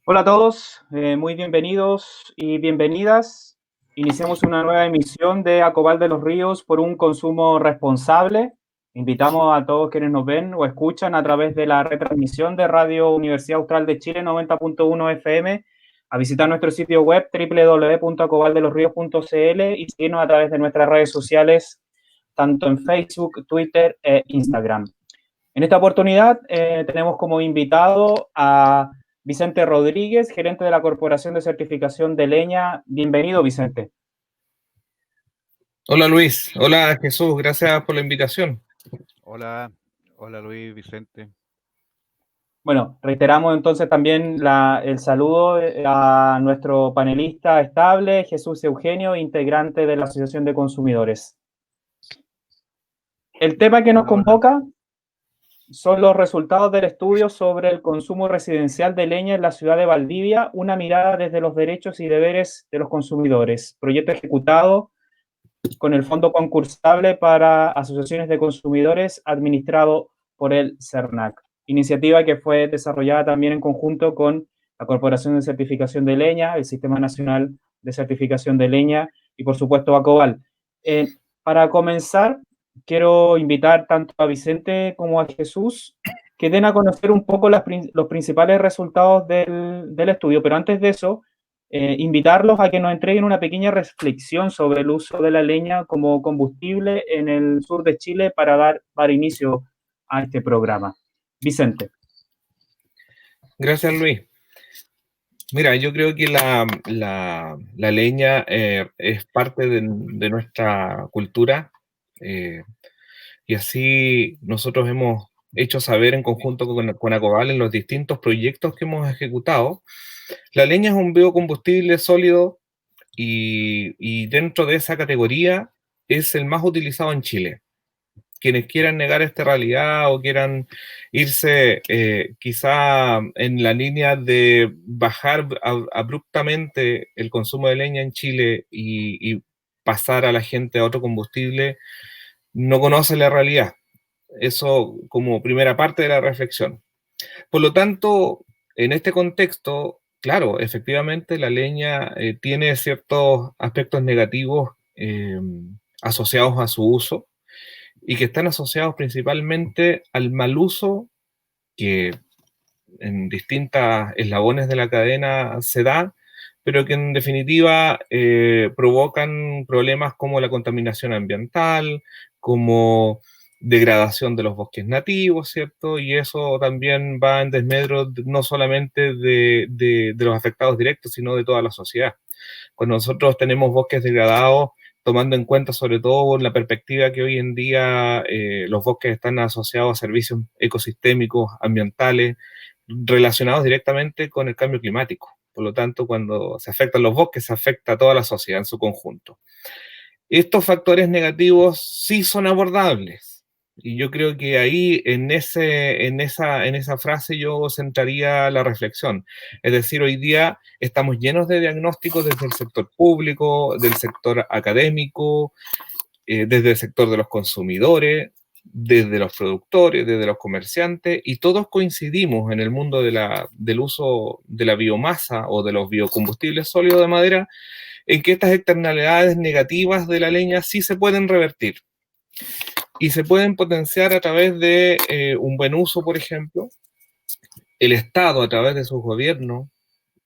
Hola a todos, muy bienvenidos y bienvenidas. Iniciamos una nueva emisión de Acobal de los Ríos por un consumo responsable. Invitamos a todos quienes nos ven o escuchan a través de la retransmisión de Radio Universidad Austral de Chile 90.1 FM a visitar nuestro sitio web www.acobaldelosrios.cl y seguirnos a través de nuestras redes sociales, tanto en Facebook, Twitter e Instagram. En esta oportunidad tenemos como invitado a Vicente Rodríguez, gerente de la Corporación de Certificación de Leña. Bienvenido, Vicente. Hola Luis, hola Jesús, gracias por la invitación. Hola, hola Luis, Vicente. Bueno, reiteramos entonces también el saludo a nuestro panelista estable, Jesús Eugenio, integrante de la Asociación de Consumidores. El tema que nos convoca son los resultados del estudio sobre el consumo residencial de leña en la ciudad de Valdivia, una mirada desde los derechos y deberes de los consumidores. Proyecto ejecutado con el Fondo Concursable para Asociaciones de Consumidores administrado por el CERNAC. Iniciativa que fue desarrollada también en conjunto con la Corporación de Certificación de Leña, el Sistema Nacional de Certificación de Leña y, por supuesto, Acobal. Para comenzar, quiero invitar tanto a Vicente como a Jesús que den a conocer un poco los principales resultados del estudio, pero antes de eso, invitarlos a que nos entreguen una pequeña reflexión sobre el uso de la leña como combustible en el sur de Chile para dar inicio a este programa. Vicente. Gracias Luis. Mira, yo creo que la leña es parte de nuestra cultura y así nosotros hemos hecho saber en conjunto con Acobal en los distintos proyectos que hemos ejecutado. La leña es un biocombustible sólido y dentro de esa categoría es el más utilizado en Chile. Quienes quieran negar esta realidad o quieran irse quizá en la línea de bajar abruptamente el consumo de leña en Chile y pasar a la gente a otro combustible, no conocen la realidad. Eso como primera parte de la reflexión. Por lo tanto, en este contexto, claro, efectivamente la leña tiene ciertos aspectos negativos asociados a su uso, y que están asociados principalmente al mal uso que en distintas eslabones de la cadena se da, pero que en definitiva provocan problemas como la contaminación ambiental, como degradación de los bosques nativos, ¿cierto? Y eso también va en desmedro no solamente de los afectados directos, sino de toda la sociedad. Cuando nosotros tenemos bosques degradados, tomando en cuenta sobre todo la perspectiva que hoy en día los bosques están asociados a servicios ecosistémicos, ambientales, relacionados directamente con el cambio climático. Por lo tanto, cuando se afectan los bosques, se afecta a toda la sociedad en su conjunto. Estos factores negativos sí son abordables. Y yo creo que ahí, en esa frase, yo centraría la reflexión. Es decir, hoy día estamos llenos de diagnósticos desde el sector público, del sector académico, desde el sector de los consumidores, desde los productores, desde los comerciantes, y todos coincidimos en el mundo del uso de la biomasa o de los biocombustibles sólidos de madera, en que estas externalidades negativas de la leña sí se pueden revertir y se pueden potenciar a través de un buen uso, por ejemplo. El Estado, a través de sus gobiernos,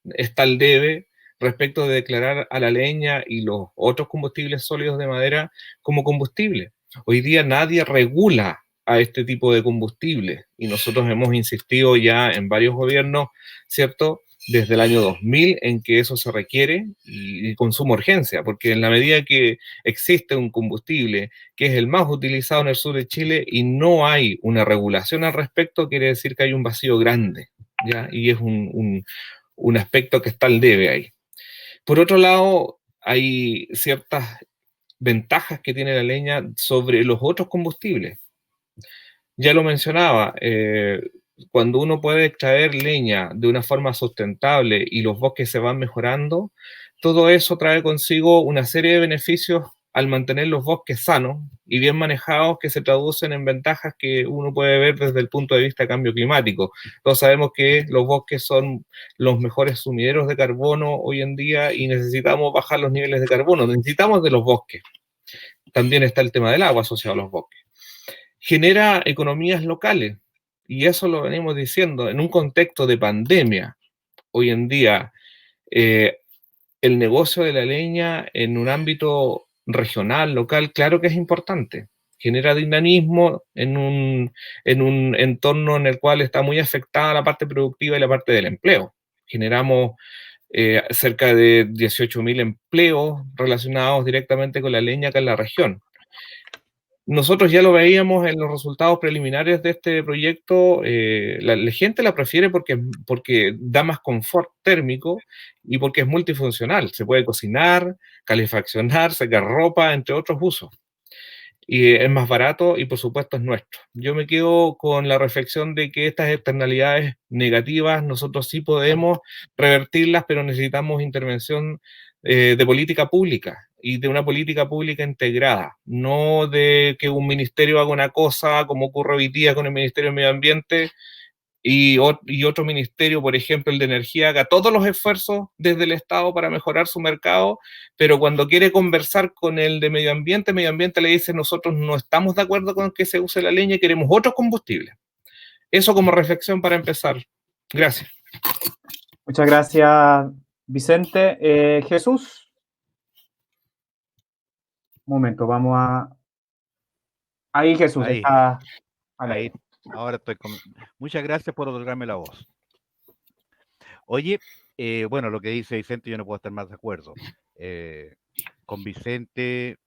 está al debe respecto de declarar a la leña y los otros combustibles sólidos de madera como combustible. Hoy día nadie regula a este tipo de combustible y nosotros hemos insistido ya en varios gobiernos, ¿cierto?, desde el año 2000 en que eso se requiere y con suma urgencia, porque en la medida que existe un combustible que es el más utilizado en el sur de Chile y no hay una regulación al respecto, quiere decir que hay un vacío grande, ¿ya? Y es un aspecto que está al debe ahí. Por otro lado, hay ciertas ventajas que tiene la leña sobre los otros combustibles. Ya lo mencionaba, cuando uno puede extraer leña de una forma sustentable y los bosques se van mejorando, todo eso trae consigo una serie de beneficios al mantener los bosques sanos y bien manejados, que se traducen en ventajas que uno puede ver desde el punto de vista de cambio climático. Todos sabemos que los bosques son los mejores sumideros de carbono hoy en día y necesitamos bajar los niveles de carbono, necesitamos de los bosques. También está el tema del agua asociado a los bosques. Genera economías locales, y eso lo venimos diciendo, en un contexto de pandemia. Hoy en día, el negocio de la leña en un ámbito regional, local, claro que es importante. Genera dinamismo en un entorno en el cual está muy afectada la parte productiva y la parte del empleo. Generamos cerca de 18.000 empleos relacionados directamente con la leña acá en la región. Nosotros ya lo veíamos en los resultados preliminares de este proyecto, la gente la prefiere porque da más confort térmico y porque es multifuncional. Se puede cocinar, calefaccionar, secar ropa, entre otros usos. Y es más barato y por supuesto es nuestro. Yo me quedo con la reflexión de que estas externalidades negativas nosotros sí podemos revertirlas, pero necesitamos intervención de política pública y de una política pública integrada, no de que un ministerio haga una cosa como ocurre hoy día con el Ministerio de Medio Ambiente y otro ministerio, por ejemplo, el de energía, haga todos los esfuerzos desde el Estado para mejorar su mercado, pero cuando quiere conversar con el de medio ambiente le dice, nosotros no estamos de acuerdo con que se use la leña y queremos otros combustibles. Eso como reflexión para empezar. Gracias. Muchas gracias, Vicente. Jesús, un momento, vamos a... Ahí, Jesús, Ahí, está al ahí. aire. Ahora estoy con... Muchas gracias por otorgarme la voz. Oye, bueno, lo que dice Vicente, yo no puedo estar más de acuerdo. Con Vicente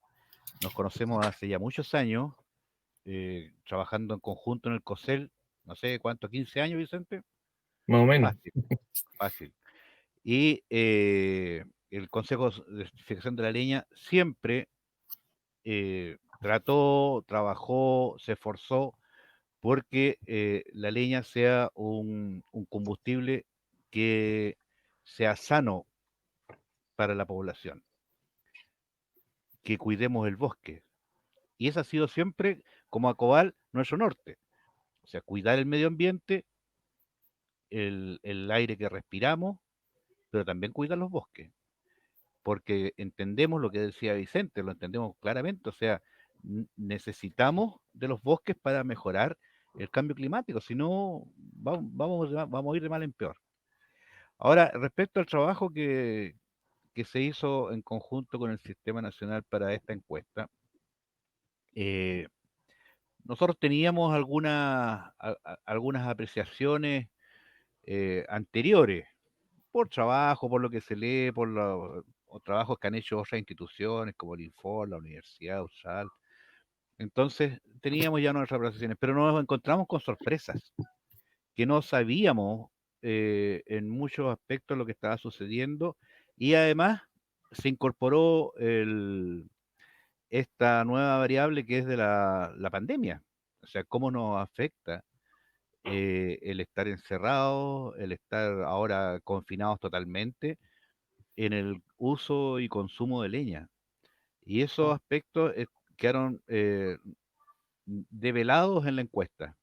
nos conocemos hace ya muchos años, trabajando en conjunto en el COSEL, no sé cuánto, 15 años, Vicente. Más o menos. Fácil, fácil. Y el Consejo de Fijación de la Leña siempre trató, trabajó, se esforzó porque la leña sea un combustible que sea sano para la población, que cuidemos el bosque. Y ese ha sido siempre, como Acobal, nuestro norte. O sea, cuidar el medio ambiente, el aire que respiramos, pero también cuidar los bosques. Porque entendemos lo que decía Vicente, lo entendemos claramente. O sea, necesitamos de los bosques para mejorar el cambio climático, si no, vamos a ir de mal en peor. Ahora, respecto al trabajo que se hizo en conjunto con el Sistema Nacional para esta encuesta, eh, nosotros teníamos algunas apreciaciones anteriores, por trabajo, por lo que se lee, por los trabajos que han hecho otras instituciones como el Infor, la Universidad USAL. Entonces, teníamos ya nuestras apreciaciones, pero nos encontramos con sorpresas, que no sabíamos en muchos aspectos lo que estaba sucediendo, y además se incorporó esta nueva variable que es de la pandemia. O sea, cómo nos afecta el estar encerrados, el estar ahora confinados totalmente en el uso y consumo de leña. Y esos aspectos quedaron develados en la encuesta,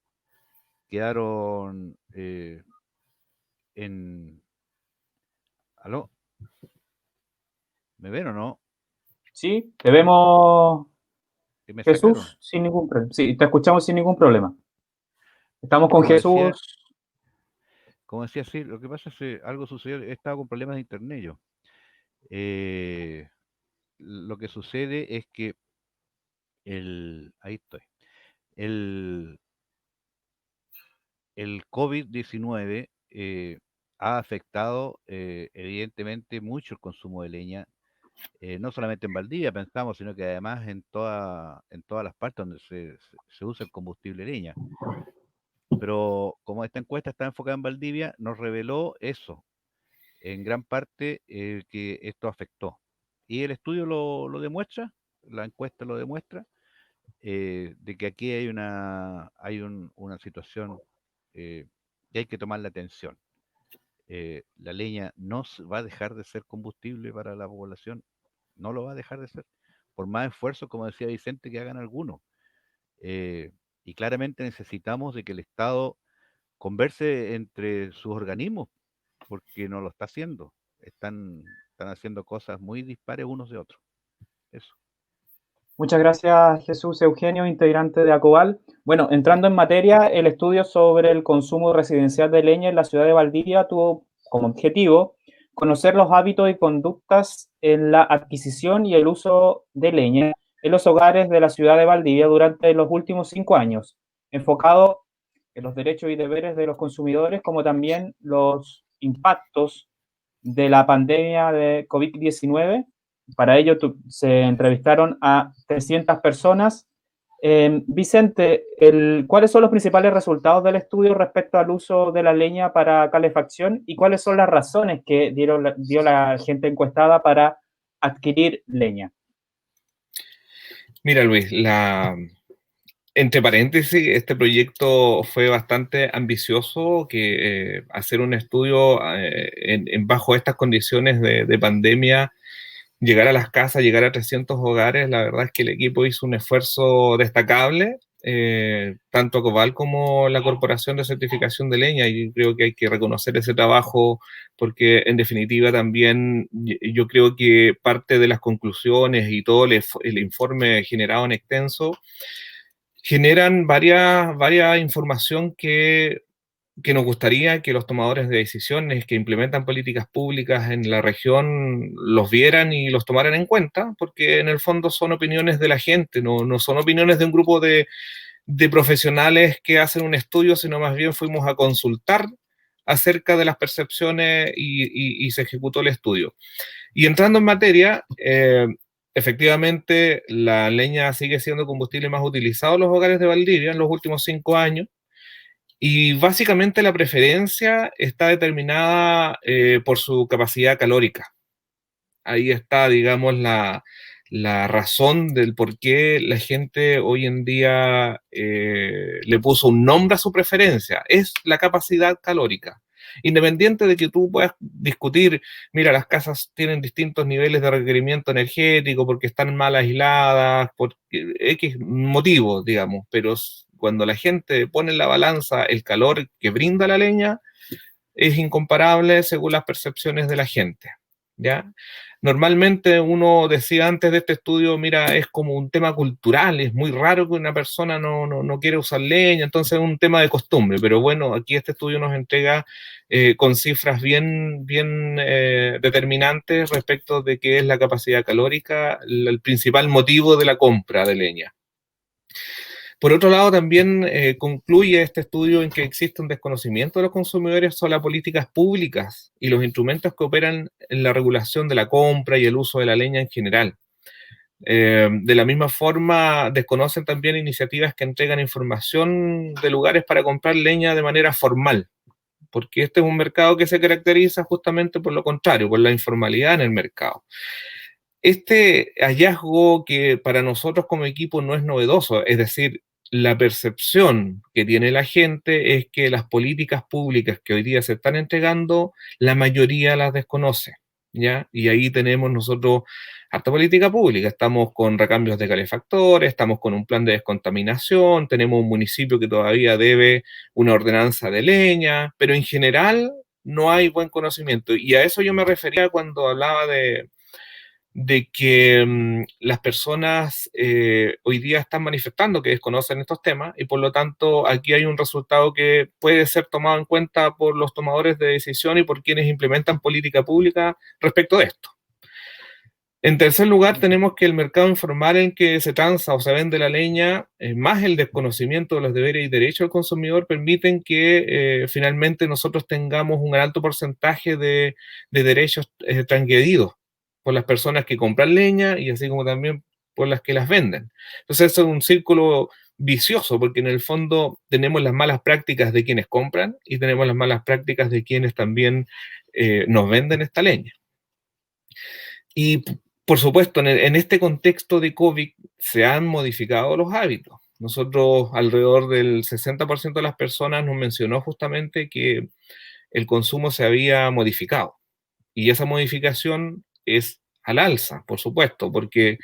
quedaron en... ¿Aló? ¿Me ven o no? Sí, te vemos, Que me sacaron. Jesús, sin ningún problema. Sí, te escuchamos sin ningún problema. Estamos con Como decía, Jesús. sí, lo que pasa es que algo sucedió, he estado con problemas de internet yo. Eh, lo que sucede es que ahí estoy, el, el COVID-19 ha afectado evidentemente mucho el consumo de leña, no solamente en Valdivia, pensamos, sino que además en todas las partes donde se usa el combustible leña. Pero como esta encuesta está enfocada en Valdivia, nos reveló eso, en gran parte que esto afectó. Y el estudio lo demuestra, la encuesta lo demuestra, de que aquí una situación que hay que tomar la atención. La leña no va a dejar de ser combustible para la población, no lo va a dejar de ser, por más esfuerzo, como decía Vicente, que hagan algunos. Y claramente necesitamos de que el Estado converse entre sus organismos, porque no lo está haciendo. Están haciendo cosas muy dispares unos de otros. Eso. Muchas gracias, Jesús Eugenio, integrante de ACOVAL. Bueno, entrando en materia, el estudio sobre el consumo residencial de leña en la ciudad de Valdivia tuvo como objetivo conocer los hábitos y conductas en la adquisición y el uso de leña en los hogares de la ciudad de Valdivia durante los últimos 5 años, enfocado en los derechos y deberes de los consumidores, como también los impactos de la pandemia de COVID-19. Para ello se entrevistaron a 300 personas. Vicente, ¿cuáles son los principales resultados del estudio respecto al uso de la leña para calefacción y cuáles son las razones que dio la gente encuestada para adquirir leña? Mira, Luis, entre paréntesis, este proyecto fue bastante ambicioso, que hacer un estudio bajo estas condiciones de pandemia, llegar a las casas, llegar a 300 hogares, la verdad es que el equipo hizo un esfuerzo destacable, tanto Acoval como la Corporación de Certificación de Leña, y creo que hay que reconocer ese trabajo porque en definitiva también yo creo que parte de las conclusiones y todo el informe generado en extenso generan varias información que nos gustaría que los tomadores de decisiones que implementan políticas públicas en la región los vieran y los tomaran en cuenta, porque en el fondo son opiniones de la gente, no son opiniones de un grupo de profesionales que hacen un estudio, sino más bien fuimos a consultar acerca de las percepciones y se ejecutó el estudio. Y entrando en materia, efectivamente la leña sigue siendo combustible más utilizado en los hogares de Valdivia en los últimos 5 años. Y básicamente la preferencia está determinada por su capacidad calórica. Ahí está, digamos, la razón del por qué la gente hoy en día le puso un nombre a su preferencia. Es la capacidad calórica. Independiente de que tú puedas discutir, mira, las casas tienen distintos niveles de requerimiento energético porque están mal aisladas, por X motivos, digamos, pero cuando la gente pone en la balanza el calor que brinda la leña, es incomparable según las percepciones de la gente, ¿ya? Normalmente uno decía antes de este estudio, mira, es como un tema cultural, es muy raro que una persona no quiera usar leña, entonces es un tema de costumbre, pero bueno, aquí este estudio nos entrega con cifras bien determinantes respecto de qué es la capacidad calórica, el principal motivo de la compra de leña. Por otro lado, también concluye este estudio en que existe un desconocimiento de los consumidores sobre las políticas públicas y los instrumentos que operan en la regulación de la compra y el uso de la leña en general. De la misma forma, desconocen también iniciativas que entregan información de lugares para comprar leña de manera formal, porque este es un mercado que se caracteriza justamente por lo contrario, por la informalidad en el mercado. Este hallazgo que para nosotros como equipo no es novedoso, es decir, la percepción que tiene la gente es que las políticas públicas que hoy día se están entregando, la mayoría las desconoce, ¿ya? Y ahí tenemos nosotros harta política pública, estamos con recambios de calefactores, estamos con un plan de descontaminación, tenemos un municipio que todavía debe una ordenanza de leña, pero en general no hay buen conocimiento. Y a eso yo me refería cuando hablaba de que las personas hoy día están manifestando que desconocen estos temas y por lo tanto aquí hay un resultado que puede ser tomado en cuenta por los tomadores de decisión y por quienes implementan política pública respecto de esto. En tercer lugar, tenemos que el mercado informal en que se transa o se vende la leña, más el desconocimiento de los deberes y derechos del consumidor, permiten que finalmente nosotros tengamos un alto porcentaje de derechos transgredidos por las personas que compran leña y así como también por las que las venden. Entonces, es un círculo vicioso, porque en el fondo tenemos las malas prácticas de quienes compran y tenemos las malas prácticas de quienes también nos venden esta leña. Y por supuesto, en este contexto de COVID se han modificado los hábitos. Nosotros, alrededor del 60% de las personas nos mencionó justamente que el consumo se había modificado. Y esa modificación es al alza, por supuesto, porque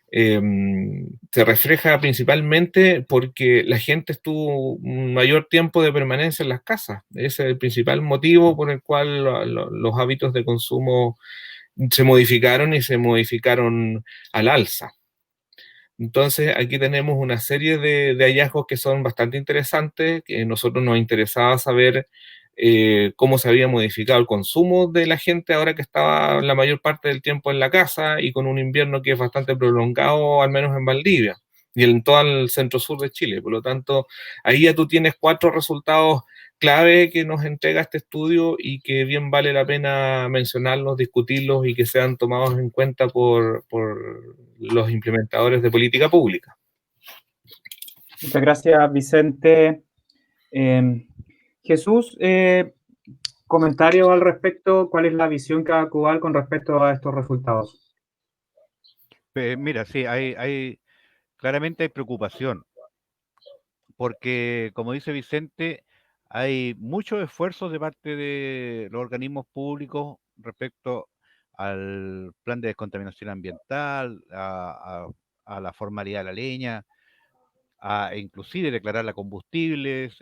se refleja principalmente porque la gente estuvo un mayor tiempo de permanencia en las casas. Ese es el principal motivo por el cual los hábitos de consumo se modificaron y se modificaron al alza. Entonces, aquí tenemos una serie de hallazgos que son bastante interesantes, que a nosotros nos interesaba saber cómo se había modificado el consumo de la gente ahora que estaba la mayor parte del tiempo en la casa y con un invierno que es bastante prolongado, al menos en Valdivia y en todo el centro-sur de Chile. Por lo tanto, ahí ya tú tienes 4 resultados clave que nos entrega este estudio y que bien vale la pena mencionarlos, discutirlos y que sean tomados en cuenta por los implementadores de política pública. Muchas gracias, Vicente. Jesús, comentario al respecto, ¿cuál es la visión que da Cubal con respecto a estos resultados? Mira, sí, claramente hay preocupación, porque como dice Vicente, hay muchos esfuerzos de parte de los organismos públicos respecto al plan de descontaminación ambiental, a la formalidad de la leña, a inclusive declararla combustibles.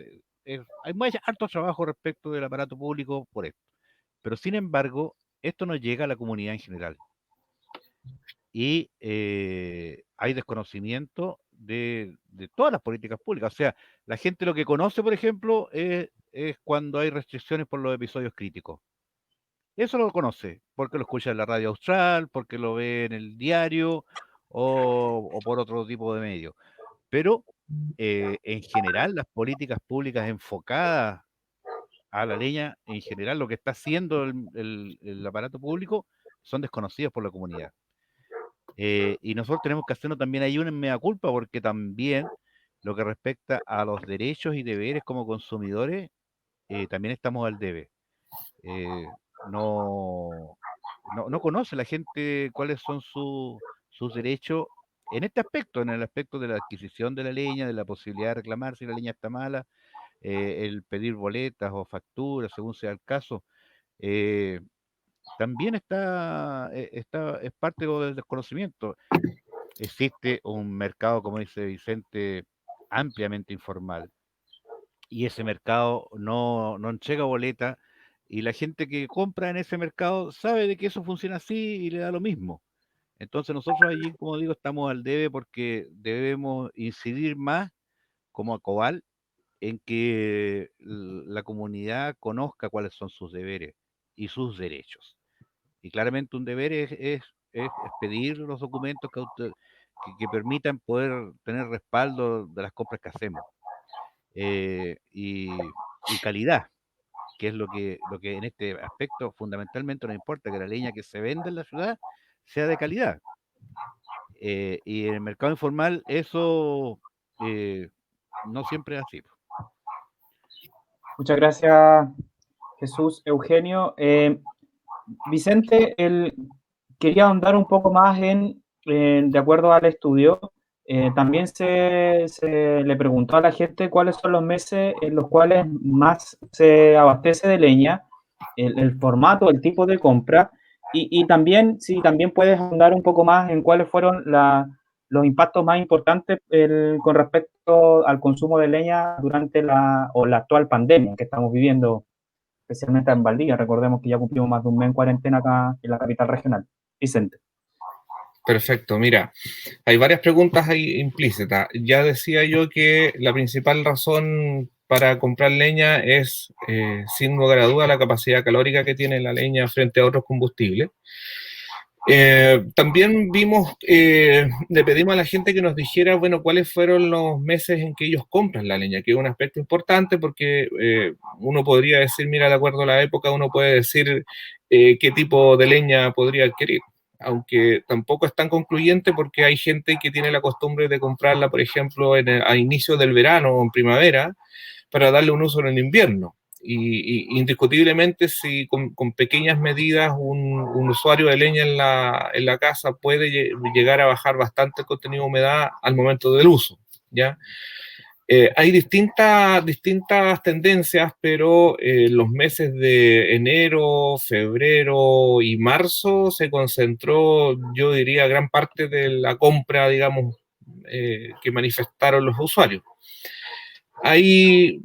Hay harto trabajo respecto del aparato público por esto. Pero sin embargo, esto no llega a la comunidad en general. Y hay desconocimiento de todas las políticas públicas. O sea, la gente lo que conoce, por ejemplo, es cuando hay restricciones por los episodios críticos. Eso lo conoce, porque lo escucha en la radio austral, porque lo ve en el diario o por otro tipo de medios. Pero en general, las políticas públicas enfocadas a la leña, en general, lo que está haciendo el aparato público, son desconocidas por la comunidad. Y nosotros tenemos que hacernos también ahí una mea culpa, porque también lo que respecta a los derechos y deberes como consumidores, también estamos al debe. No, no conoce la gente cuáles son sus derechos en este aspecto, en el aspecto de la adquisición de la leña, de la posibilidad de reclamar si la leña está mala, el pedir boletas o facturas, según sea el caso. eh, También es parte del desconocimiento. Existe un mercado, como dice Vicente, ampliamente informal, y ese mercado no entrega boleta, y la gente que compra en ese mercado sabe de que eso funciona así y le da lo mismo. Entonces nosotros allí, como digo, estamos al debe, porque debemos incidir más como Acobal en que la comunidad conozca cuáles son sus deberes y sus derechos. Y claramente un deber es pedir los documentos que permitan poder tener respaldo de las compras que hacemos. Y calidad, que es lo que en este aspecto fundamentalmente nos importa, que la leña que se vende en la ciudad sea de calidad. Y en el mercado informal eso no siempre es así. Muchas gracias, Jesús. Eugenio. Vicente, quería ahondar un poco más de acuerdo al estudio, también se le preguntó a la gente cuáles son los meses en los cuales más se abastece de leña, el formato, el tipo de compra, y también, si también puedes ahondar un poco más en cuáles fueron los impactos más importantes con respecto al consumo de leña durante la actual pandemia que estamos viviendo, especialmente en Valdivia. Recordemos que ya cumplimos más de un mes en cuarentena acá en la capital regional. Vicente. Perfecto, mira, hay varias preguntas ahí implícitas. Ya decía yo que la principal razón para comprar leña es, sin lugar a duda, la capacidad calórica que tiene la leña frente a otros combustibles. También le pedimos a la gente que nos dijera, bueno, cuáles fueron los meses en que ellos compran la leña, que es un aspecto importante porque uno podría decir, mira, de acuerdo a la época, uno puede decir qué tipo de leña podría adquirir, aunque tampoco es tan concluyente porque hay gente que tiene la costumbre de comprarla, por ejemplo, a inicio del verano o en primavera para darle un uso en el invierno. Y indiscutiblemente, si con pequeñas medidas un usuario de leña en la casa puede llegar a bajar bastante el contenido de humedad al momento del uso, ¿ya? Hay distintas tendencias, pero los meses de enero, febrero y marzo se concentró, yo diría, gran parte de la compra, digamos, que manifestaron los usuarios. Ahí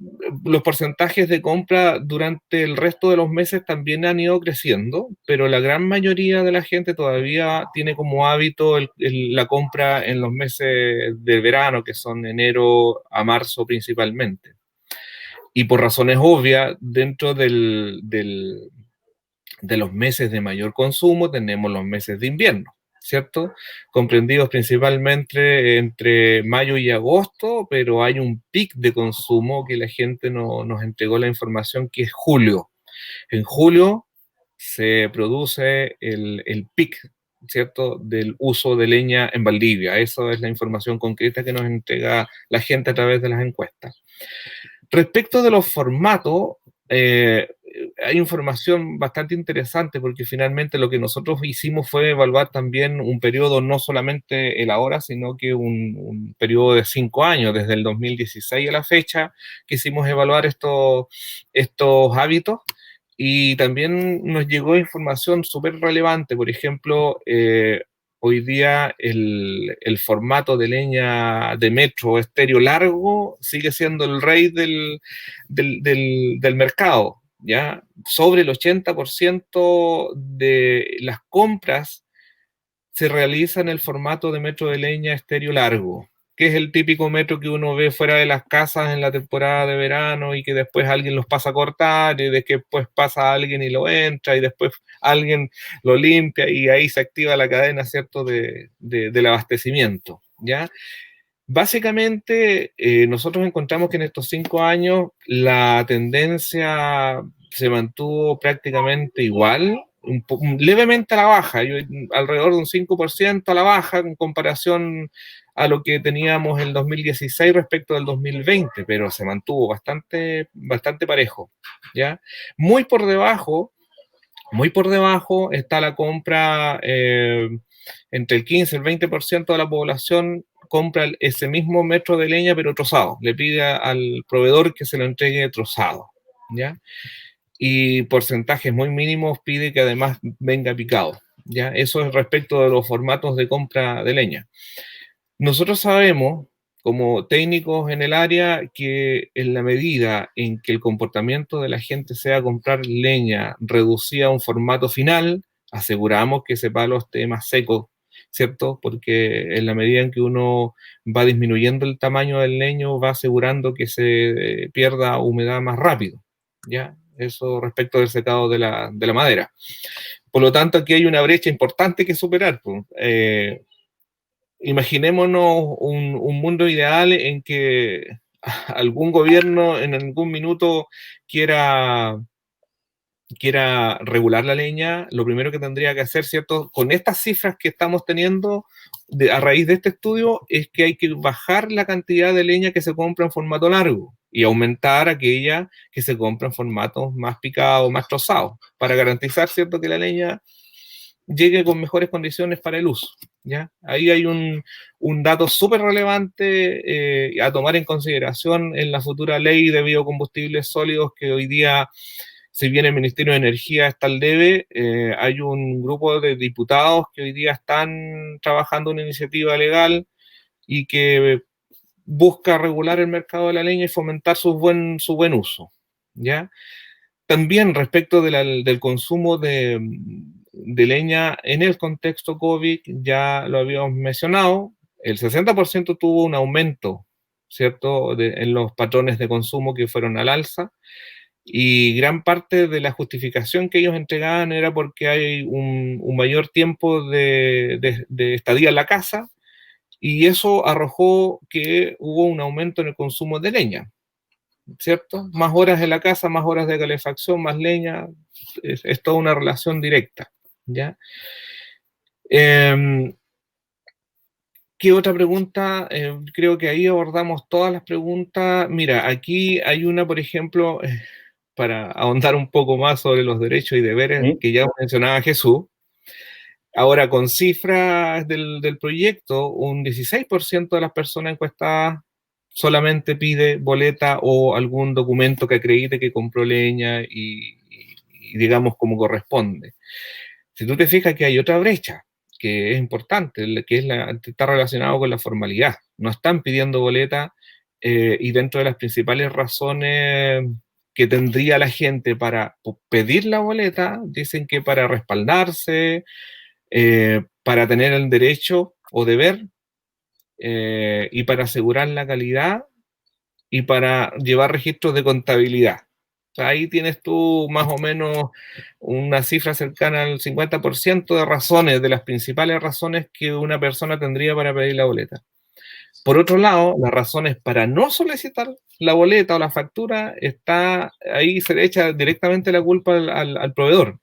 los porcentajes de compra durante el resto de los meses también han ido creciendo, pero la gran mayoría de la gente todavía tiene como hábito la compra en los meses de verano, que son enero a marzo principalmente. Y por razones obvias, dentro de los meses de mayor consumo tenemos los meses de invierno, ¿cierto? Comprendidos principalmente entre mayo y agosto, pero hay un pic de consumo que la gente nos entregó la información, que es julio. En julio se produce el pic, ¿cierto?, del uso de leña en Valdivia. Esa es la información concreta que nos entrega la gente a través de las encuestas. Respecto de los formatos, hay información bastante interesante, porque finalmente lo que nosotros hicimos fue evaluar también un periodo, no solamente el ahora, sino que un periodo de 5 años, desde el 2016 a la fecha. Quisimos evaluar estos hábitos, y también nos llegó información súper relevante. Por ejemplo, hoy día el formato de leña de metro estéreo largo sigue siendo el rey del mercado, ¿ya? Sobre el 80% de las compras se realiza en el formato de metro de leña estéreo largo, que es el típico metro que uno ve fuera de las casas en la temporada de verano, y que después alguien los pasa a cortar, y después pasa alguien y lo entra, y después alguien lo limpia, y ahí se activa la cadena, ¿cierto?, del abastecimiento, ¿ya? Básicamente, nosotros encontramos que en estos 5 años la tendencia se mantuvo prácticamente igual, levemente a la baja, alrededor de un 5% a la baja en comparación a lo que teníamos en el 2016 respecto del 2020, pero se mantuvo bastante parejo, ¿ya? Muy por debajo está la compra, entre el 15 y el 20% de la población compra ese mismo metro de leña, pero trozado. Le pide al proveedor que se lo entregue trozado, ¿ya? Y porcentajes muy mínimos pide que además venga picado, ¿ya? Eso es respecto de los formatos de compra de leña. Nosotros sabemos, como técnicos en el área, que en la medida en que el comportamiento de la gente sea comprar leña reducida a un formato final, aseguramos que ese palo esté más seco, ¿cierto? Porque en la medida en que uno va disminuyendo el tamaño del leño, va asegurando que se pierda humedad más rápido, ¿ya? Eso respecto del secado de la madera. Por lo tanto, aquí hay una brecha importante que superar, pues. Imaginémonos un mundo ideal en que algún gobierno en algún minuto quiera regular la leña. Lo primero que tendría que hacer, ¿cierto?, con estas cifras que estamos teniendo a raíz de este estudio, es que hay que bajar la cantidad de leña que se compra en formato largo y aumentar aquella que se compra en formatos más picados, más trozados, para garantizar, ¿cierto?, que la leña llegue con mejores condiciones para el uso, ¿ya? Ahí hay un dato súper relevante a tomar en consideración en la futura ley de biocombustibles sólidos, que hoy día, si bien el Ministerio de Energía está al debe, hay un grupo de diputados que hoy día están trabajando una iniciativa legal y que busca regular el mercado de la leña y fomentar su buen uso, ¿ya? También respecto del consumo de leña en el contexto COVID, ya lo habíamos mencionado, el 60% tuvo un aumento, ¿cierto?, en los patrones de consumo que fueron al alza, y gran parte de la justificación que ellos entregaban era porque hay un mayor tiempo de estadía en la casa, y eso arrojó que hubo un aumento en el consumo de leña, ¿cierto? Más horas en la casa, más horas de calefacción, más leña, es toda una relación directa, ¿ya? ¿Qué otra pregunta? Creo que ahí abordamos todas las preguntas. Mira, aquí hay una, por ejemplo, para ahondar un poco más sobre los derechos y deberes, ¿Sí? que ya mencionaba Jesús. Ahora, con cifras del proyecto, un 16% de las personas encuestadas solamente pide boleta o algún documento que acredite que compró leña y digamos como corresponde. Si tú te fijas que hay otra brecha que es importante, que es está relacionado con la formalidad. No están pidiendo boleta y dentro de las principales razones que tendría la gente para pedir la boleta, dicen que para respaldarse, para tener el derecho o deber y para asegurar la calidad y para llevar registros de contabilidad. O sea, ahí tienes tú más o menos una cifra cercana al 50% de razones, de las principales razones que una persona tendría para pedir la boleta. Por otro lado, las razones para no solicitar la boleta o la factura, está ahí se le echa directamente la culpa al proveedor,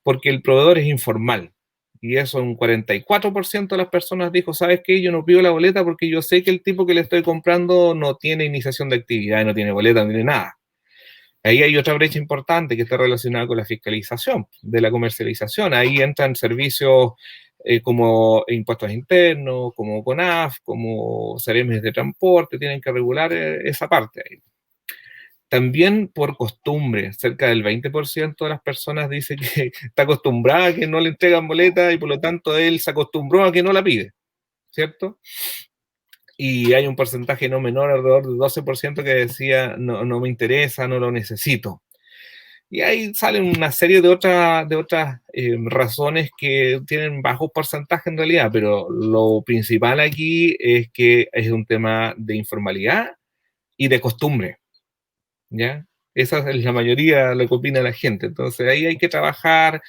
porque el proveedor es informal. Y eso un 44% de las personas dijo, ¿sabes qué? Yo no pido la boleta porque yo sé que el tipo que le estoy comprando no tiene iniciación de actividad, no tiene boleta, no tiene nada. Ahí hay otra brecha importante que está relacionada con la fiscalización de la comercialización. Ahí entran servicios como impuestos internos, como CONAF, como Seremes de transporte, tienen que regular esa parte ahí. También por costumbre, cerca del 20% de las personas dice que está acostumbrada a que no le entregan boleta y por lo tanto él se acostumbró a que no la pide, ¿cierto? Y hay un porcentaje no menor, alrededor del 12%, que decía no me interesa, no lo necesito. Y ahí salen una serie de otras razones que tienen bajos porcentajes en realidad, pero lo principal aquí es que es un tema de informalidad y de costumbre, ¿ya? Esa es la mayoría lo que opina la gente. Entonces ahí hay que trabajar.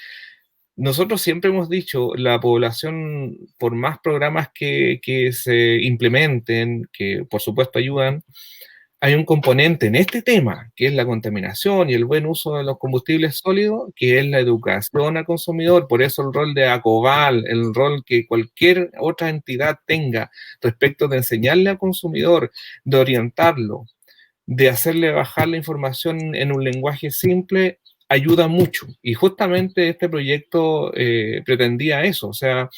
Nosotros siempre hemos dicho, la población, por más programas que se implementen, que por supuesto ayudan, hay un componente en este tema, que es la contaminación y el buen uso de los combustibles sólidos, que es la educación al consumidor. Por eso el rol de ACOVAL, el rol que cualquier otra entidad tenga respecto de enseñarle al consumidor, de orientarlo, de hacerle bajar la información en un lenguaje simple, ayuda mucho. Y justamente este proyecto pretendía eso, o sea,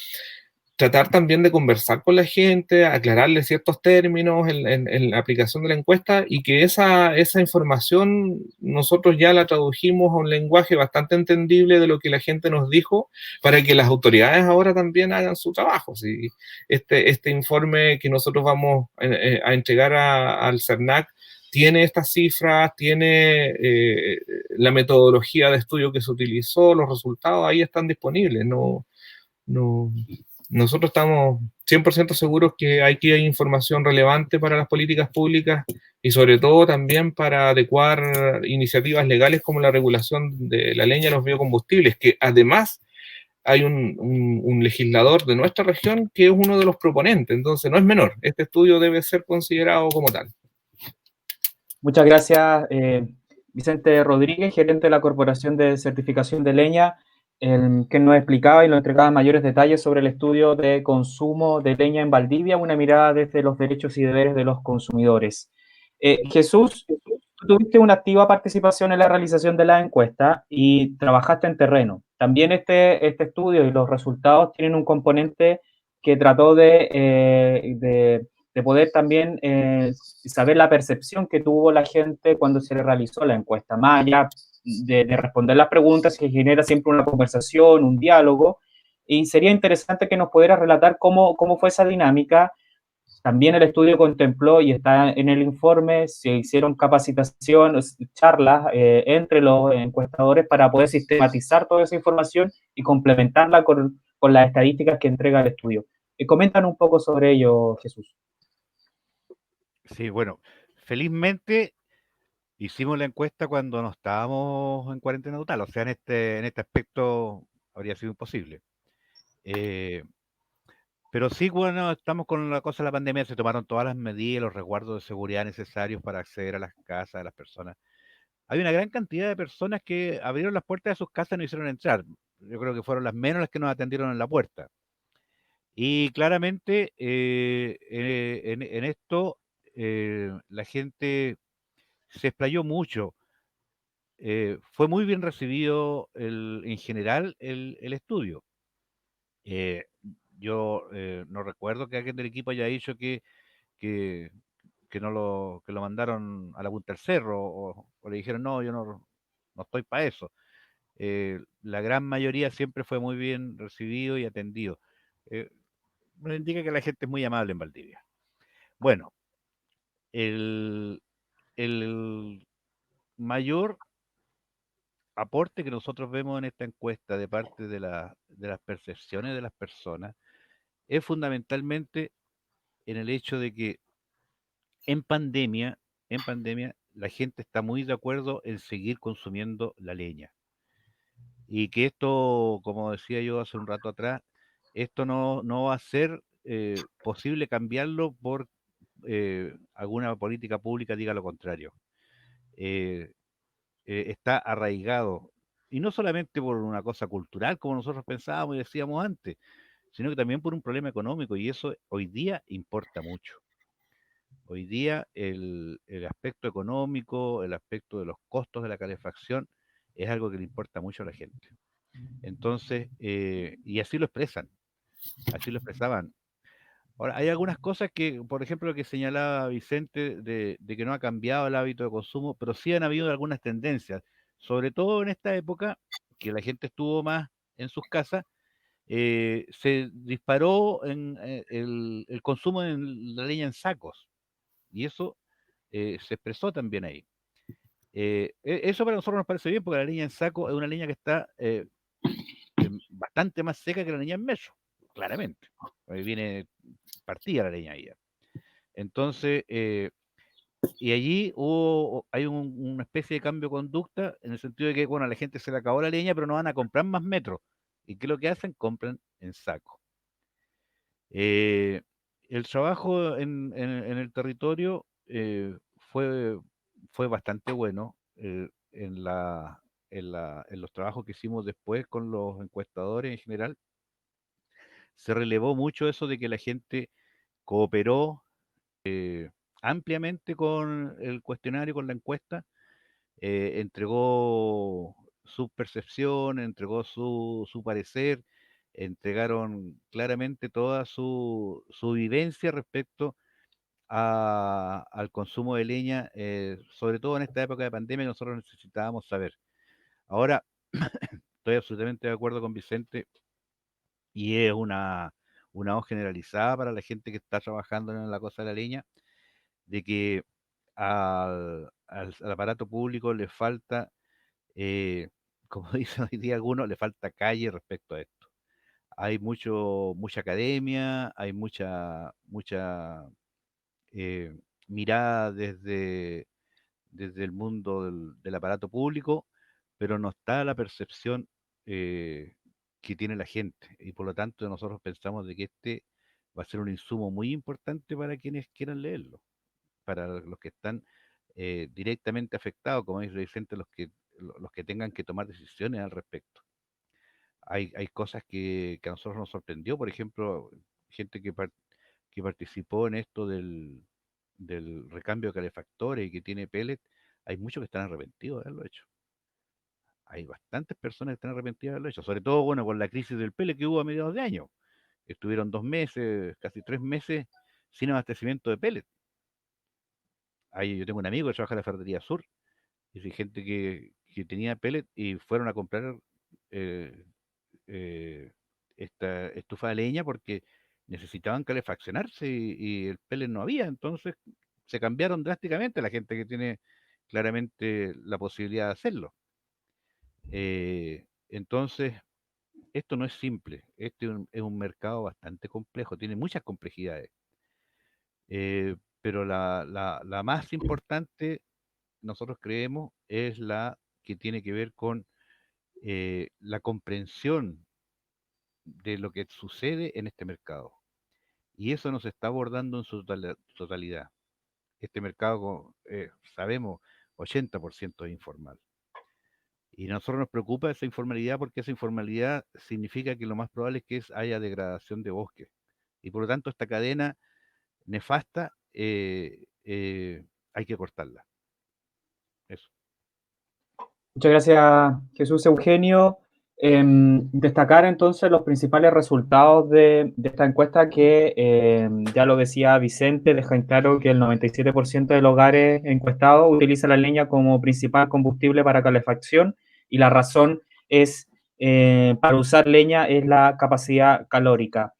tratar también de conversar con la gente, aclararle ciertos términos en la aplicación de la encuesta y que esa información nosotros ya la tradujimos a un lenguaje bastante entendible de lo que la gente nos dijo para que las autoridades ahora también hagan su trabajo. ¿Sí? Este informe que nosotros vamos a entregar al CERNAC tiene estas cifras, tiene la metodología de estudio que se utilizó, los resultados ahí están disponibles, no, nosotros estamos 100% seguros que aquí hay información relevante para las políticas públicas y sobre todo también para adecuar iniciativas legales como la regulación de la leña y los biocombustibles, que además hay un legislador de nuestra región que es uno de los proponentes, entonces no es menor, este estudio debe ser considerado como tal. Muchas gracias, Vicente Rodríguez, gerente de la Corporación de Certificación de Leña, que nos explicaba y nos entregaba mayores detalles sobre el estudio de consumo de leña en Valdivia, una mirada desde los derechos y deberes de los consumidores. Jesús, tú tuviste una activa participación en la realización de la encuesta y trabajaste en terreno. También este estudio y los resultados tienen un componente que trató de poder también saber la percepción que tuvo la gente cuando se le realizó la encuesta. Más allá de responder las preguntas, que genera siempre una conversación, un diálogo, y sería interesante que nos pudieras relatar cómo fue esa dinámica. También el estudio contempló, y está en el informe, se hicieron capacitaciones, charlas entre los encuestadores para poder sistematizar toda esa información y complementarla con las estadísticas que entrega el estudio. Comentan un poco sobre ello, Jesús. Sí, bueno, felizmente hicimos la encuesta cuando no estábamos en cuarentena total, o sea, en este aspecto habría sido imposible. Eh, pero sí, bueno, estamos con la cosa de la pandemia, se tomaron todas las medidas, los resguardos de seguridad necesarios para acceder a las casas de las personas. Hay una gran cantidad de personas que abrieron las puertas de sus casas y nos hicieron entrar. Yo creo que fueron las menos las que nos atendieron en la puerta. Y claramente en esto la gente se explayó mucho. Fue muy bien recibido en general el estudio. Yo no recuerdo que alguien del equipo haya dicho que, que lo mandaron a la punta del cerro, o le dijeron, no, yo no estoy para eso. La gran mayoría siempre fue muy bien recibido y atendido. Nos indica que la gente es muy amable en Valdivia. Bueno, el, el mayor aporte que nosotros vemos en esta encuesta de parte de las percepciones de las personas es fundamentalmente en el hecho de que en pandemia, en pandemia, la gente está muy de acuerdo en seguir consumiendo la leña. Y que esto, como decía yo hace un rato atrás, esto no va a ser posible cambiarlo por alguna política pública diga lo contrario. Eh, Está arraigado, y no solamente por una cosa cultural, como nosotros pensábamos y decíamos antes, sino que también por un problema económico, y eso hoy día importa mucho. Hoy día el aspecto económico, el aspecto de los costos de la calefacción, es algo que le importa mucho a la gente. Entonces, y así lo expresaban. Ahora, hay algunas cosas que, por ejemplo, lo que señalaba Vicente, de que no ha cambiado el hábito de consumo, pero sí han habido algunas tendencias, sobre todo en esta época, que la gente estuvo más en sus casas, se disparó el consumo de la leña en sacos, y eso se expresó también ahí. Eso para nosotros nos parece bien, porque la leña en saco es una leña que está bastante más seca que la leña en metro, claramente. Viene partida la leña ahí. Entonces, y allí hay una especie de cambio de conducta en el sentido de que, bueno, a la gente se le acabó la leña, pero no van a comprar más metros. ¿Y qué es lo que hacen? Compran en saco. Eh, el trabajo en el territorio fue bastante bueno en los trabajos que hicimos después con los encuestadores en general. Se relevó mucho eso de que la gente cooperó ampliamente con el cuestionario, con la encuesta, entregó su percepción, entregó su parecer, entregaron claramente toda su vivencia respecto al consumo de leña, sobre todo en esta época de pandemia que nosotros necesitábamos saber. Ahora, estoy absolutamente de acuerdo con Vicente y es una voz generalizada para la gente que está trabajando en la cosa de la leña, de que al aparato público le falta, eh, como dicen hoy día algunos, le falta calle respecto a esto. Hay mucha academia, hay mucha eh, mirada desde el mundo del aparato público, pero no está la percepción eh, que tiene la gente. Y por lo tanto nosotros pensamos de que este va a ser un insumo muy importante para quienes quieran leerlo, para los que están directamente afectados, como dice Vicente, los que tengan que tomar decisiones al respecto. Hay cosas que a nosotros nos sorprendió, por ejemplo, gente que participó en esto del recambio de calefactores y que tiene pellet, hay muchos que están arrepentidos de haberlo hecho. Hay bastantes personas que están arrepentidas de haberlo hecho, sobre todo, bueno, con la crisis del pellet que hubo a mediados de año. Estuvieron 2 meses, casi 3 meses, sin abastecimiento de pellet. Ahí yo tengo un amigo que trabaja en la Ferretería Sur, y hay gente que tenía pellet y fueron a comprar eh, eh, esta estufa de leña porque necesitaban calefaccionarse y el pellet no había, entonces se cambiaron drásticamente la gente que tiene claramente la posibilidad de hacerlo. Entonces, esto no es simple, este es un mercado bastante complejo, tiene muchas complejidades, pero la más importante, nosotros creemos, es la que tiene que ver con la comprensión de lo que sucede en este mercado. Y eso nos está abordando en su totalidad. Este mercado, sabemos, 80% es informal. Y a nosotros nos preocupa esa informalidad porque esa informalidad significa que lo más probable es que haya degradación de bosque. Y por lo tanto esta cadena nefasta hay que cortarla. Eso. Muchas gracias, Jesús Eugenio. Destacar entonces los principales resultados de esta encuesta que ya lo decía Vicente, deja en claro que el 97% de los hogares encuestados utiliza la leña como principal combustible para calefacción y la razón es para usar leña es la capacidad calórica.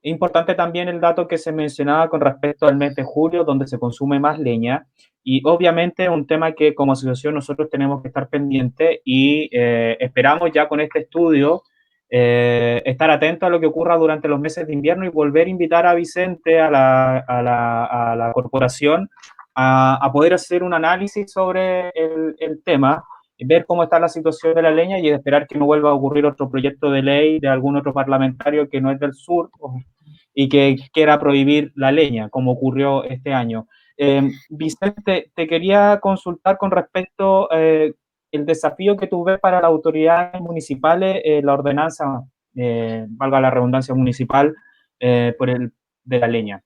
Importante también el dato que se mencionaba con respecto al mes de julio, donde se consume más leña. Y obviamente un tema que como asociación nosotros tenemos que estar pendiente y esperamos ya con este estudio estar atentos a lo que ocurra durante los meses de invierno y volver a invitar a Vicente, a la corporación, a poder hacer un análisis sobre el tema, ver cómo está la situación de la leña y esperar que no vuelva a ocurrir otro proyecto de ley de algún otro parlamentario que no es del sur y que quiera prohibir la leña, como ocurrió este año. Vicente, te quería consultar con respecto el desafío que tú ves para las autoridades municipales, la ordenanza, valga la redundancia municipal, de la leña.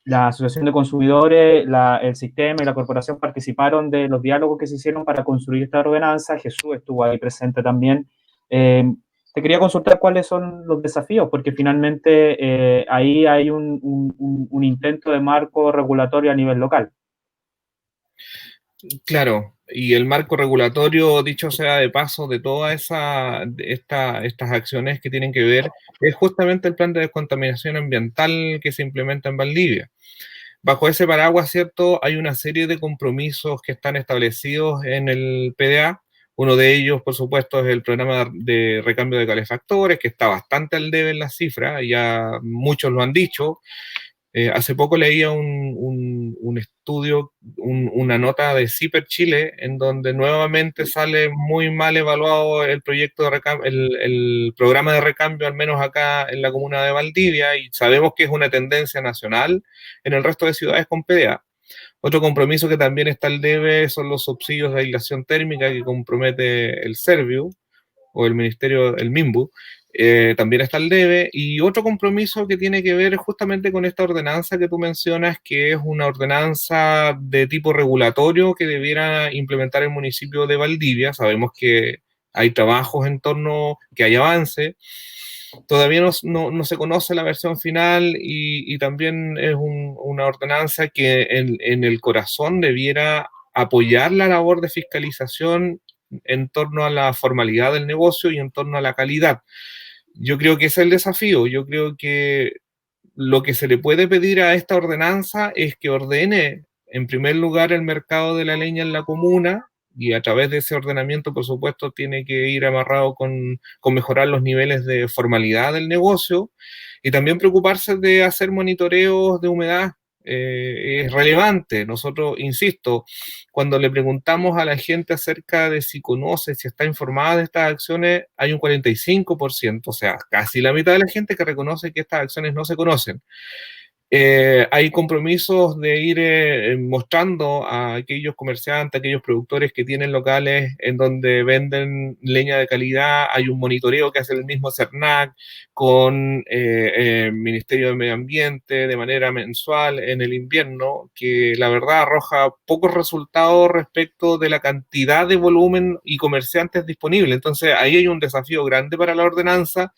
La Asociación de Consumidores, el sistema y la corporación participaron de los diálogos que se hicieron para construir esta ordenanza. Jesús estuvo ahí presente también. Eh, Te quería consultar cuáles son los desafíos, porque finalmente ahí hay un intento de marco regulatorio a nivel local. Claro, y el marco regulatorio, dicho sea de paso, de todas estas acciones que tienen que ver, es justamente el plan de descontaminación ambiental que se implementa en Valdivia. Bajo ese paraguas, ¿cierto? Hay una serie de compromisos que están establecidos en el PDA. Uno de ellos, por supuesto, es el programa de recambio de calefactores, que está bastante al debe en las cifras, ya muchos lo han dicho. Hace poco leía un estudio, una nota de CIPER Chile, en donde nuevamente sale muy mal evaluado el proyecto de el programa de recambio, al menos acá en la comuna de Valdivia, y sabemos que es una tendencia nacional en el resto de ciudades con PDA. Otro compromiso que también está al debe son los subsidios de aislación térmica que compromete el Serviu o el Ministerio, el MIMBU, también está el debe. Y otro compromiso que tiene que ver justamente con esta ordenanza que tú mencionas, que es una ordenanza de tipo regulatorio que debiera implementar el municipio de Valdivia. Sabemos que hay trabajos en torno, que hay avance. Todavía no se conoce la versión final y también es una ordenanza que en el corazón debiera apoyar la labor de fiscalización en torno a la formalidad del negocio y en torno a la calidad. Yo creo que ese es el desafío. Yo creo que lo que se le puede pedir a esta ordenanza es que ordene, en primer lugar, el mercado de la leña en la comuna y a través de ese ordenamiento, por supuesto, tiene que ir amarrado con mejorar los niveles de formalidad del negocio y también preocuparse de hacer monitoreos de humedad. Es relevante. Nosotros, insisto, cuando le preguntamos a la gente acerca de si conoce, si está informada de estas acciones, hay un 45%, o sea, casi la mitad de la gente que reconoce que estas acciones no se conocen. Hay compromisos de ir mostrando a aquellos comerciantes, a aquellos productores que tienen locales en donde venden leña de calidad. Hay un monitoreo que hace el mismo CERNAC con el Ministerio de Medio Ambiente de manera mensual en el invierno, que la verdad arroja pocos resultados respecto de la cantidad de volumen y comerciantes disponibles. Entonces ahí hay un desafío grande para la ordenanza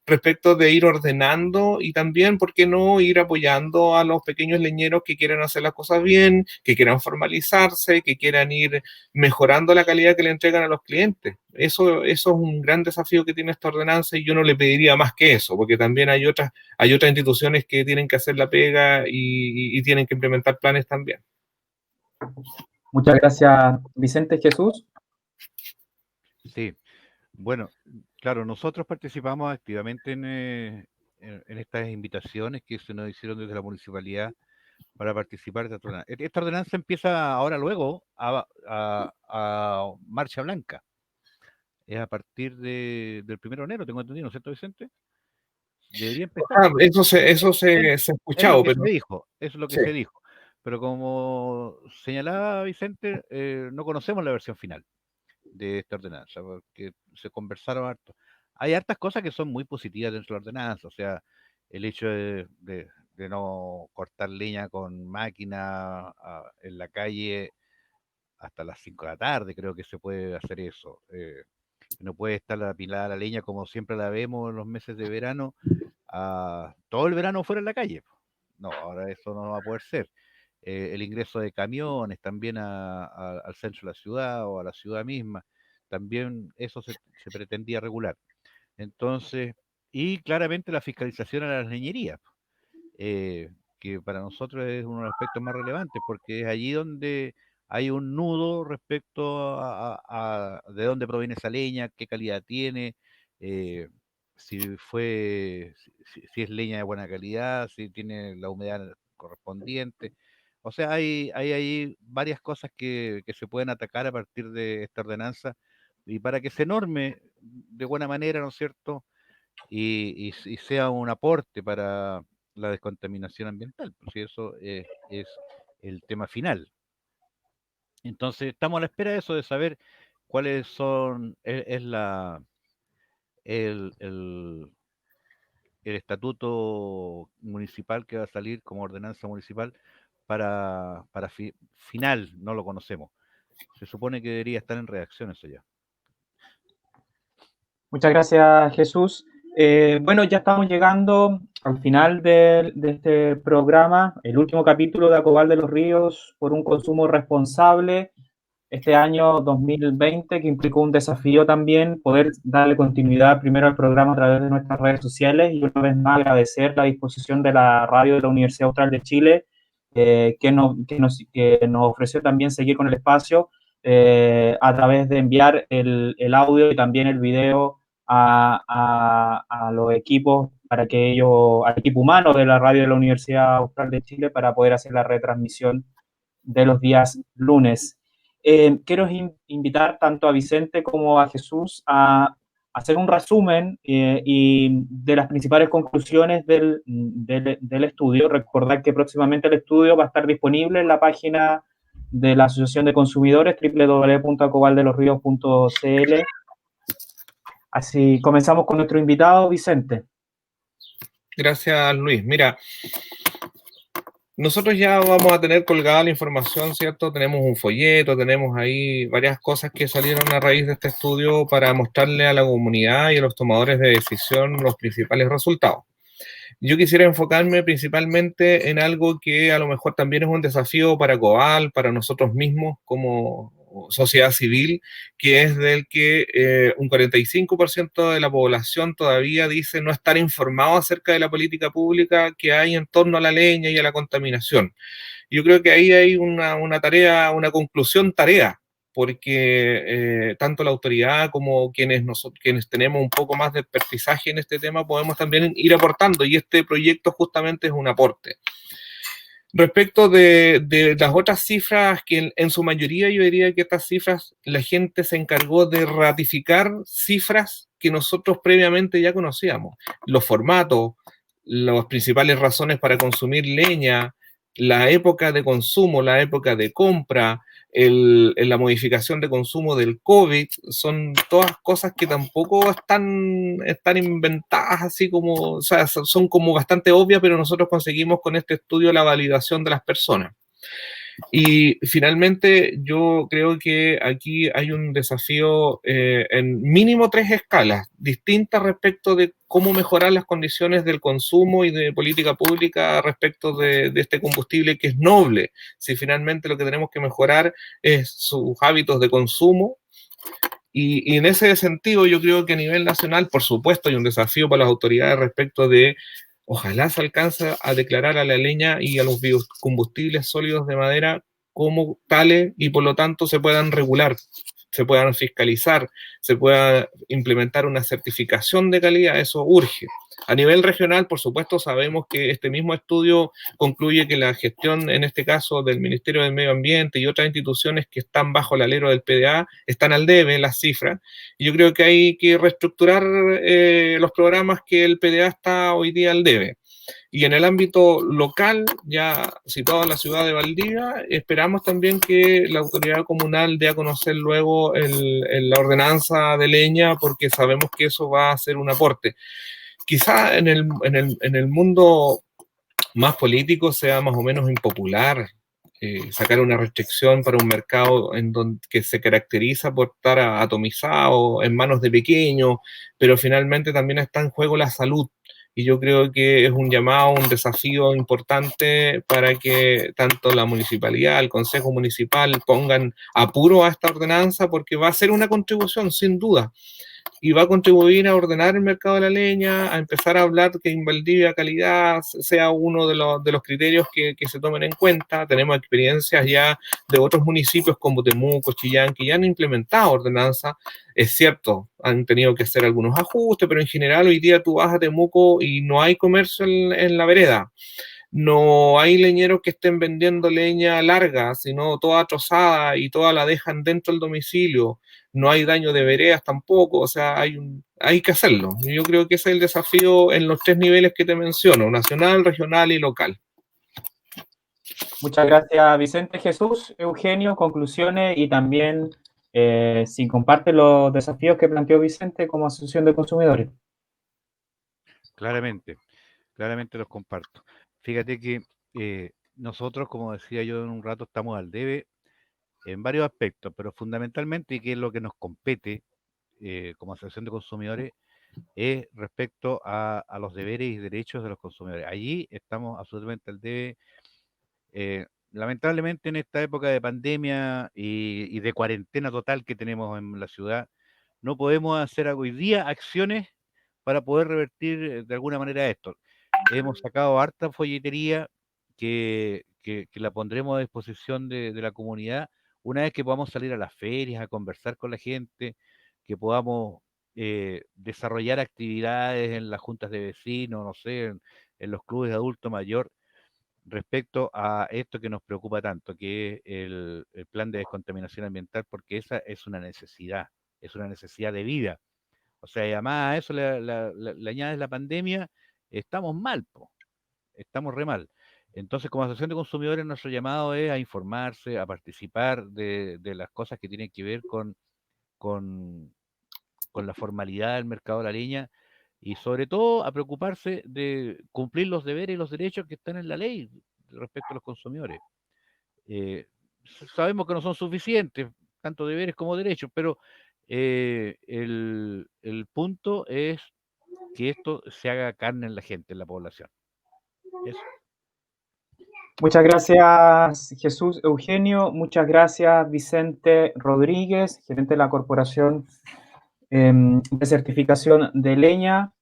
respecto de ir ordenando y también, ¿por qué no ir apoyando a los pequeños leñeros que quieran hacer las cosas bien, que quieran formalizarse, que quieran ir mejorando la calidad que le entregan a los clientes? Eso es un gran desafío que tiene esta ordenanza y yo no le pediría más que eso, porque también hay otras instituciones que tienen que hacer la pega y tienen que implementar planes también. Muchas gracias, Vicente. Jesús. Sí, bueno, claro, nosotros participamos activamente en estas invitaciones que se nos hicieron desde la municipalidad para participar de esta ordenanza. Esta ordenanza empieza ahora luego a marcha blanca. Es a partir del 1 de enero, tengo entendido, ¿no es cierto, Vicente? Debería empezar. Se ha Es lo escuchado, que pero se dijo, es lo que sí. se dijo. Pero como señalaba Vicente, no conocemos la versión final de esta ordenanza, porque se conversaron harto. Hay hartas cosas que son muy positivas dentro de la ordenanza, o sea, el hecho de no cortar leña con máquina en la calle hasta las 5 de la tarde, creo que se puede hacer eso. No puede estar apilada la leña como siempre la vemos en los meses de verano, todo el verano fuera en la calle. No, ahora eso no va a poder ser. El ingreso de camiones también al centro de la ciudad o a la ciudad misma, también eso se pretendía regular. Entonces, y claramente la fiscalización a las leñerías, eh, que para nosotros es uno de los aspectos más relevantes, porque es allí donde hay un nudo respecto a de dónde proviene esa leña, qué calidad tiene, eh, si es leña de buena calidad, si tiene la humedad correspondiente. O sea, hay ahí varias cosas que se pueden atacar a partir de esta ordenanza y para que se norme de buena manera, ¿no es cierto? Y sea un aporte para la descontaminación ambiental, pues si eso es el tema final. Entonces, estamos a la espera de eso, de saber cuáles son, es el, el, el estatuto municipal que va a salir como ordenanza municipal para final, no lo conocemos. Se supone que debería estar en redacción eso ya. Muchas gracias, Jesús. Bueno, ya estamos llegando al final de este programa, el último capítulo de Acobal de los Ríos por un consumo responsable, este año 2020, que implicó un desafío también, poder darle continuidad primero al programa a través de nuestras redes sociales y una vez más agradecer la disposición de la radio de la Universidad Austral de Chile, que nos ofreció también seguir con el espacio a través de enviar el audio y también el video a los equipos para que ellos, al equipo humano de la radio de la Universidad Austral de Chile para poder hacer la retransmisión de los días lunes. Quiero invitar tanto a Vicente como a Jesús a hacer un resumen y de las principales conclusiones del estudio. Recordar que próximamente el estudio va a estar disponible en la página de la Asociación de Consumidores, www.acobaldelosrios.cl. Así comenzamos con nuestro invitado, Vicente. Gracias, Luis. Mira, nosotros ya vamos a tener colgada la información, ¿cierto? Tenemos un folleto, tenemos ahí varias cosas que salieron a raíz de este estudio para mostrarle a la comunidad y a los tomadores de decisión los principales resultados. Yo quisiera enfocarme principalmente en algo que a lo mejor también es un desafío para Acobal, para nosotros mismos como sociedad civil, que es del que un 45% de la población todavía dice no estar informado acerca de la política pública que hay en torno a la leña y a la contaminación. Yo creo que ahí hay una tarea, una conclusión tarea, porque tanto la autoridad como quienes tenemos un poco más de expertizaje en este tema podemos también ir aportando, y este proyecto justamente es un aporte. Respecto de las otras cifras, que en su mayoría yo diría que estas cifras la gente se encargó de ratificar cifras que nosotros previamente ya conocíamos. Los formatos, las principales razones para consumir leña, la época de consumo, la época de compra, la modificación de consumo del COVID, son todas cosas que tampoco están inventadas así como, o sea, son como bastante obvias, pero nosotros conseguimos con este estudio la validación de las personas. Y finalmente yo creo que aquí hay un desafío en mínimo 3 escalas distintas respecto de cómo mejorar las condiciones del consumo y de política pública respecto de este combustible que es noble. Si finalmente lo que tenemos que mejorar es sus hábitos de consumo. Y en ese sentido yo creo que a nivel nacional, por supuesto, hay un desafío para las autoridades respecto de ojalá se alcance a declarar a la leña y a los biocombustibles sólidos de madera como tales y por lo tanto se puedan regular, se puedan fiscalizar, se pueda implementar una certificación de calidad. Eso urge. A nivel regional, por supuesto, sabemos que este mismo estudio concluye que la gestión, en este caso, del Ministerio del Medio Ambiente y otras instituciones que están bajo el alero del PDA, están al debe las cifras. Y yo creo que hay que reestructurar los programas que el PDA está hoy día al debe. Y en el ámbito local, ya situado en la ciudad de Valdivia, esperamos también que la autoridad comunal dé a conocer luego la ordenanza de leña, porque sabemos que eso va a ser un aporte. Quizá en el mundo más político sea más o menos impopular sacar una restricción para un mercado que se caracteriza por estar atomizado, en manos de pequeños, pero finalmente también está en juego la salud. Y yo creo que es un llamado, un desafío importante para que tanto la municipalidad, el Consejo Municipal pongan apuro a esta ordenanza, porque va a ser una contribución, sin duda, y va a contribuir a ordenar el mercado de la leña, a empezar a hablar que en Valdivia calidad sea uno de los criterios que se tomen en cuenta. Tenemos experiencias ya de otros municipios como Temuco, Chillán, que ya han implementado ordenanza. Es cierto, han tenido que hacer algunos ajustes, pero en general hoy día tú vas a Temuco y no hay comercio en la vereda. No hay leñeros que estén vendiendo leña larga, sino toda trozada y toda la dejan dentro del domicilio. No hay daño de veredas tampoco, o sea, hay que hacerlo. Yo creo que ese es el desafío en los 3 niveles que te menciono, nacional, regional y local. Muchas gracias, Vicente. Jesús, Eugenio, conclusiones y también si comparte los desafíos que planteó Vicente como Asociación de Consumidores. Claramente los comparto. Fíjate que nosotros, como decía yo en un rato, estamos al debe en varios aspectos, pero fundamentalmente, y que es lo que nos compete como Asociación de Consumidores, es respecto a los deberes y derechos de los consumidores. Allí estamos absolutamente al debe. Lamentablemente en esta época de pandemia y de cuarentena total que tenemos en la ciudad, no podemos hacer hoy día acciones para poder revertir de alguna manera esto. Hemos sacado harta folletería que la pondremos a disposición de la comunidad una vez que podamos salir a las ferias, a conversar con la gente, que podamos desarrollar actividades en las juntas de vecinos, no sé, en los clubes de adulto mayor, respecto a esto que nos preocupa tanto, que es el plan de descontaminación ambiental, porque esa es una necesidad de vida. O sea, y además a eso le añades la pandemia, estamos mal, estamos re mal. Entonces, como Asociación de Consumidores, nuestro llamado es a informarse, a participar de las cosas que tienen que ver con, con la formalidad del mercado de la leña y sobre todo a preocuparse de cumplir los deberes y los derechos que están en la ley respecto a los consumidores. Eh, Sabemos que no son suficientes, tanto deberes como derechos, pero el punto es que esto se haga carne en la gente, en la población. Eso. Muchas gracias, Jesús, Eugenio. Muchas gracias, Vicente Rodríguez, gerente de la Corporación de Certificación de Leña.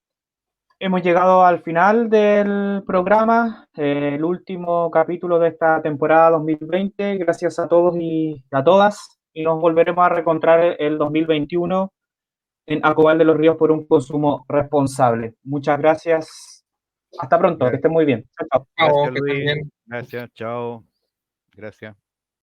Hemos llegado al final del programa, el último capítulo de esta temporada 2020. Gracias a todos y a todas. Y nos volveremos a reencontrar el 2021 en Acobal de los Ríos por un consumo responsable. Muchas gracias. Hasta pronto, que estén muy bien. Chao, chao. Gracias, Que estén Luis. bien. Gracias, chao. Gracias.